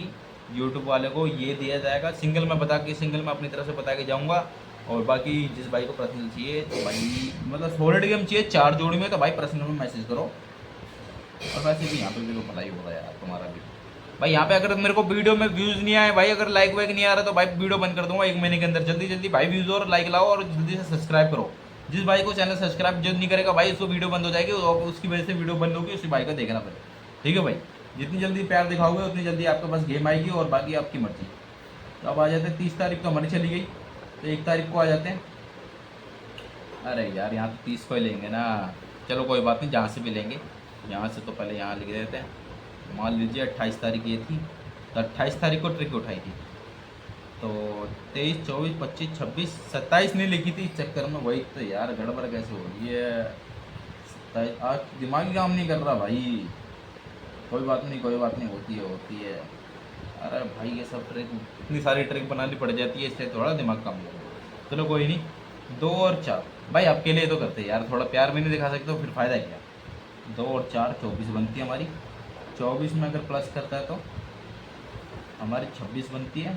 यूट्यूब वाले को ये दिया जाएगा सिंगल में बता के, सिंगल में अपनी तरफ से बता के जाऊँगा। और बाकी जिस भाई को पर्सनल चाहिए तो भाई मतलब सॉलिड गेम चाहिए 4 जोड़ी में, तो भाई पर्सनल में मैसेज करो। और वैसे भी यहाँ पे भी तो भलाई होगा यार तुम्हारा भी भाई। यहाँ पे अगर मेरे को वीडियो में व्यूज़ नहीं आए भाई, अगर लाइक वाइक नहीं आ रहा तो भाई वीडियो बंद कर दूंगा 1 महीने के अंदर। जल्दी जल्दी भाई व्यूज़ और लाइक लाओ, और जल्दी से सब्सक्राइब करो। जिस भाई को चैनल सब्सक्राइब जो नहीं करेगा भाई उसको वीडियो बंद हो जाएगी, और उसकी वजह से वीडियो बंद होगी, उसी भाई को देखना पड़ेगा, ठीक है भाई। जितनी जल्दी प्यार दिखाओगे उतनी जल्दी आपके पास गेम आएगी, और बाकी आपकी मर्जी। तो अब आ जाते हैं 30 तारीख तो हमारी चली गई, तो 1 तारीख को आ जाते हैं। अरे यार यहाँ तो 30 को ही लेंगे ना, चलो कोई बात नहीं, जहाँ से भी लेंगे। यहाँ से तो पहले यहाँ लिख देते हैं, मान लीजिए 28 तारीख ये थी, तो 28 तारीख को ट्रिक उठाई थी, तो 23, 24, 25, 26, 27 नहीं लिखी थी इस चक्कर में, वही तो यार गड़बड़ कैसे हो रही है। 27 आज दिमाग ही काम नहीं कर रहा भाई। कोई बात नहीं, कोई बात नहीं, होती है होती है। अरे भाई ये सब ट्रिक, इतनी सारी ट्रिक बनानी पड़ जाती है, इससे थोड़ा दिमाग काम लगेगा। चलो कोई नहीं, 2 और 4 भाई आपके लिए तो करते हैं यार, थोड़ा प्यार भी नहीं दिखा सकते तो फिर फ़ायदा क्या। 2 और 4 24 बनती है हमारी। 24 में अगर प्लस करता है तो हमारी 26 बनती है।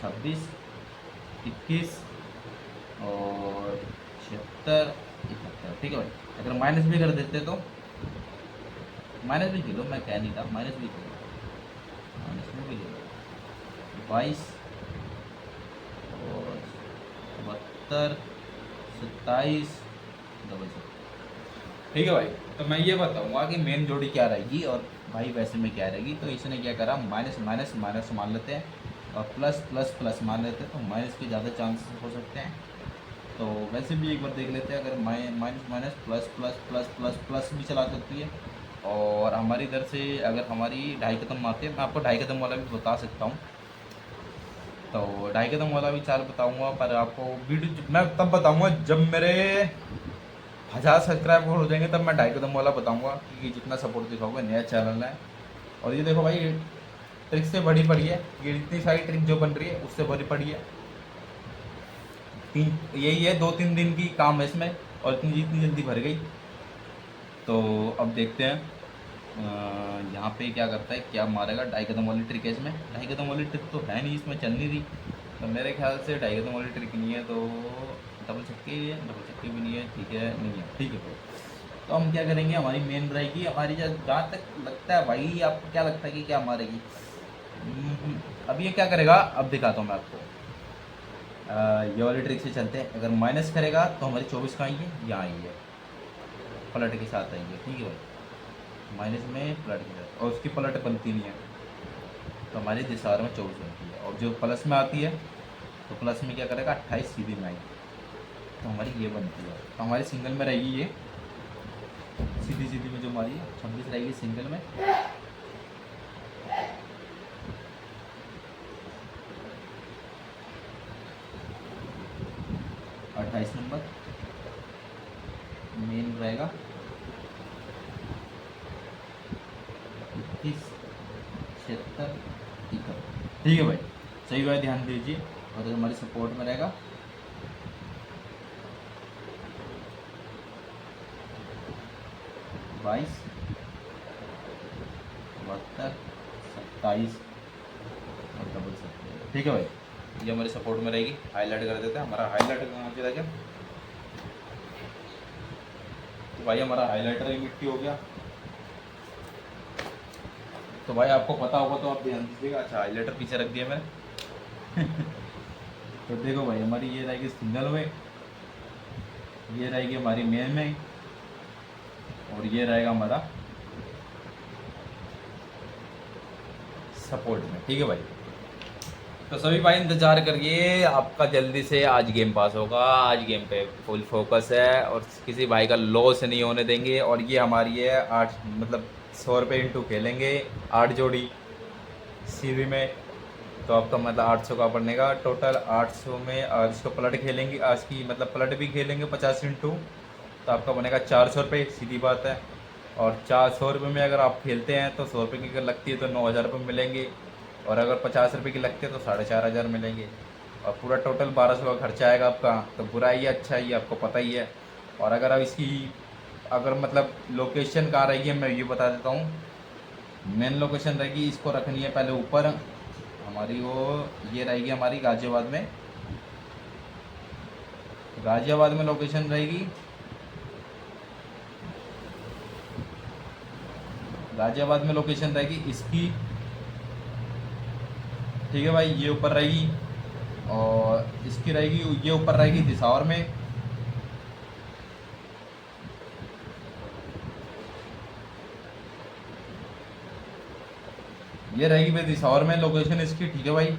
26 21 और 76 71, ठीक है भाई। अगर माइनस भी कर देते तो माइनस भी खेलो, मैं कह नहीं था, माइनस भी खेलो, माइनस में भी ले लो। 22 और 72 27 डबल 7, ठीक है भाई। तो मैं ये बताऊंगा कि मेन जोड़ी क्या रहेगी और भाई वैसे में क्या रहेगी। तो इसने क्या करा, माइनस माइनस माइनस मान लेते हैं और प्लस प्लस प्लस मान लेते हैं, तो माइनस के ज़्यादा चांसेस हो सकते हैं। तो वैसे भी एक बार देख लेते हैं, अगर minus minus plus plus plus plus plus भी चला सकती है। और हमारी इधर से अगर हमारी 2.5 कदम आते हैं, मैं आपको 2.5 कदम वाला भी बता सकता हूँ। तो 2.5 कदम वाला भी चाल बताऊँगा, पर आपको वीडियो मैं तब बताऊँगा जब मेरे 1000 सब्सक्राइबर हो जाएंगे, तब मैं 2.5 कदम वाला बताऊँगा, क्योंकि जितना सपोर्ट दिखाओगे, नया चैनल है। और ये देखो भाई, ट्रिक से बड़ी पड़ी है ये, इतनी सारी ट्रिक जो बन रही है उससे बड़ी पड़ी है। यही है 2-3 दिन की काम है इसमें, और इतनी जल्दी भर गई। तो अब देखते हैं यहाँ पे क्या करता है, क्या मारेगा। 2.5 कदम वाली ट्रिक है इसमें, 2.5 कदम वाली ट्रिक तो है नहीं इसमें, चल नहीं रही। तो मेरे ख्याल से 2.5 कदम वाली ट्रिक नहीं है, तो डबल छक्के भी नहीं है, ठीक है, नहीं है, ठीक है। तो हम क्या करेंगे, हमारी मेन रहेगी हमारी, जहाँ तक लगता है भाई, आपको क्या लगता है कि क्या मारेगी। अब ये क्या करेगा, अब दिखाता हूँ मैं आपको। ये वाली ट्रिक से चलते हैं। अगर माइनस करेगा तो हमारी 24 कहाँ आई है, यहाँ आई है, पलट के साथ आई है, ठीक है भाई। माइनस में पलट के साथ, और उसकी पलट बनती नहीं है, तो हमारी दिशार में 24 बनती है। और जो प्लस में आती है, तो प्लस में क्या करेगा, 28 सीधी में आई, तो हमारी ये बनती है। तो हमारी सिंगल में रहेगी ये, सीधी सीधी में जो हमारी 26 रहेगी सिंगल में। 28 नंबर मेन रहेगा। 21 76 71, ठीक है भाई, सही बात, ध्यान दीजिए। और तो हमारी सपोर्ट में रहेगा 22 72 27 और डबल 7, ठीक है भाई। ये हमारी सपोर्ट में रहेगी। हाईलाइट कर देते हैं, हमारा हाईलाइट कहाँ पे रहेगा। तो भाई हमारा हाईलाइटर ही मिट्टी हो गया। तो भाई आपको पता होगा तो आप ध्यान दीजिएगा। अच्छा, हाईलाइटर पीछे रख दिया मैंने। तो देखो भाई, हमारी ये रहेगी सिंगल में, ये रहेगी हमारी मेन में, और ये रहेगा हमारा सपोर्ट में, ठीक है भाई। तो सभी भाई इंतजार करिए, आपका जल्दी से आज गेम पास होगा। आज गेम पे फुल फोकस है, और किसी भाई का लॉस नहीं होने देंगे। और ये हमारी है 8, मतलब 100 रुपये इंटू खेलेंगे 8 जोड़ी सीधी में, तो आपका मतलब 800 का बनेगा टोटल। 800 में और इसको पलट खेलेंगे, आज की मतलब पलट भी खेलेंगे 50 इंटू, तो आपका बनेगा 400 रुपये, सीधी बात है। और 400 रुपये में अगर आप खेलते हैं तो 100 रुपये की अगर लगती है तो 9,000 रुपये मिलेंगे, और अगर 50 रुपये की लगती है तो 4,500 मिलेंगे, और पूरा टोटल 1200 का खर्चा आएगा आपका। तो बुरा ही है, अच्छा ही है, आपको पता ही है। और अगर अब इसकी अगर मतलब लोकेशन कहाँ रहेगी, मैं ये बता देता हूँ। मेन लोकेशन रहेगी, इसको रखनी है पहले ऊपर हमारी, वो ये रहेगी हमारी गाजियाबाद में। गाजियाबाद में लोकेशन रहेगी, गाजियाबाद में लोकेशन रहेगी इसकी, ठीक है भाई। ये ऊपर रहेगी, और इसकी रहेगी, ये ऊपर रहेगी दिसावर में, ये रहेगी भाई दिसावर में लोकेशन इसकी, ठीक है भाई।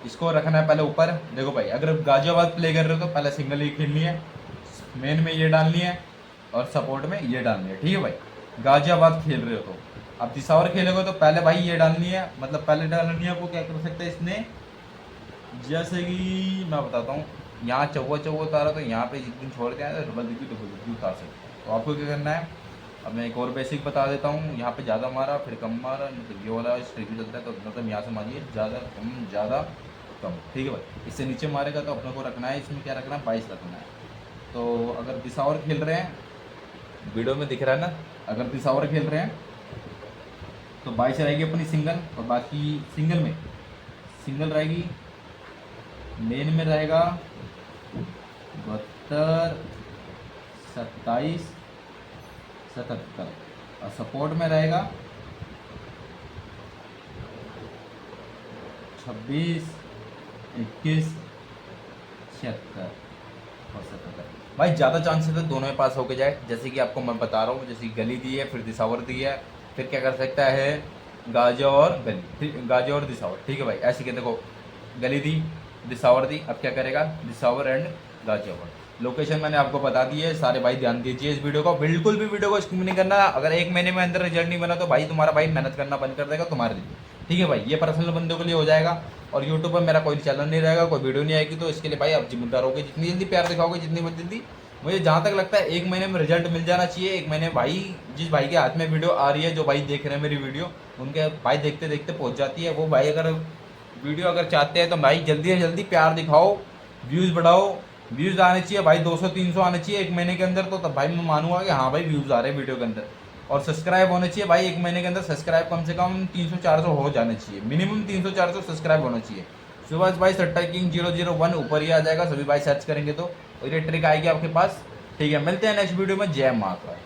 इसको रखना है पहले ऊपर। देखो भाई, अगर गाजियाबाद प्ले कर रहे हो तो पहले सिंगल ही खेलनी है, मेन में ये डालनी है, और सपोर्ट में ये डालनी है, ठीक है भाई। गाजियाबाद खेल रहे हो तो, अब दिसावर खेलोगे तो पहले भाई ये डालनी है, मतलब पहले डालनी है। वो क्या कर सकते हैं इसने, जैसे कि मैं बताता हूँ, यहाँ चौवा चौवा उतारा तो यहाँ पे जितनी छोड़ दिया है डबल डिग्री उतार सकते हैं। तो आपको क्या करना है, अब मैं एक और बेसिक बता देता हूँ। यहाँ पे ज़्यादा मारा फिर कम मारा, मतलब ये वाला स्ट्रिक भी चलता है, तो मतलब यहाँ से मारिए ज़्यादा कम ज़्यादा कम, ठीक है भाई। इससे नीचे मारेगा तो अपने को रखना है, इसमें क्या रखना है, 22 रखना है। तो अगर दिसावर खेल रहे हैं, वीडियो में दिख रहा है ना, अगर दिसावर खेल रहे हैं तो 22 रहेगी अपनी सिंगल, और बाकी सिंगल में सिंगल रहेगी, मेन में रहेगा 72, 27, 77, और सपोर्ट में रहेगा 26, 21, 76 और 77। भाई ज़्यादा चांसेस है दोनों में पास होके जाए, जैसे कि आपको मैं बता रहा हूँ। जैसे गली दी है, फिर दिसावर दी है, फिर क्या कर सकता है, गाजा और गली, ठीक, गाजा और दिसावर, ठीक है भाई। ऐसे कि देखो गली दी, दिसावर दी, अब क्या करेगा, दिसावर एंड गाजावर। लोकेशन मैंने आपको बता दी है, सारे भाई ध्यान दीजिए इस वीडियो को, बिल्कुल भी वीडियो को स्किप नहीं करना। अगर 1 महीने में अंदर रिजल्ट नहीं बना तो भाई तुम्हारा भाई मेहनत करना बंद कर देगा तुम्हारे लिए, ठीक है भाई। ये पर्सनल बंदों के लिए हो जाएगा, और यूट्यूब पर मेरा कोई चैनल नहीं रहेगा, कोई वीडियो नहीं आएगी, तो इसके लिए भाई आप जिम्मेदार होगे। जितनी जल्दी प्यार दिखाओगे, जितनी जल्दी, मुझे जहाँ तक लगता है 1 महीने में रिजल्ट मिल जाना चाहिए। 1 महीने भाई, जिस भाई के हाथ में वीडियो आ रही है, जो भाई देख रहे हैं मेरी वीडियो, उनके भाई देखते देखते पहुँच जाती है। वो भाई अगर वीडियो अगर चाहते हैं तो भाई जल्दी से जल्दी प्यार दिखाओ, व्यूज़ बढ़ाओ। व्यूज़ आने चाहिए भाई 200-300 आने चाहिए 1 महीने के अंदर, तो तब भाई मैं मानूंगा कि हाँ भाई व्यूज़ आ रहे हैं वीडियो के अंदर। और सब्सक्राइब होने चाहिए भाई 1 महीने के अंदर, सब्सक्राइब कम से कम 300-400 हो जाने चाहिए, मिनिमम 300-400 सब्सक्राइब होना चाहिए। सुभाष भाई सट्टा किंग 001 ऊपर ही आ जाएगा, सभी भाई सर्च करेंगे तो, और ये ट्रिक आएगी आपके पास, ठीक है। मिलते हैं नेक्स्ट वीडियो में, जय माता।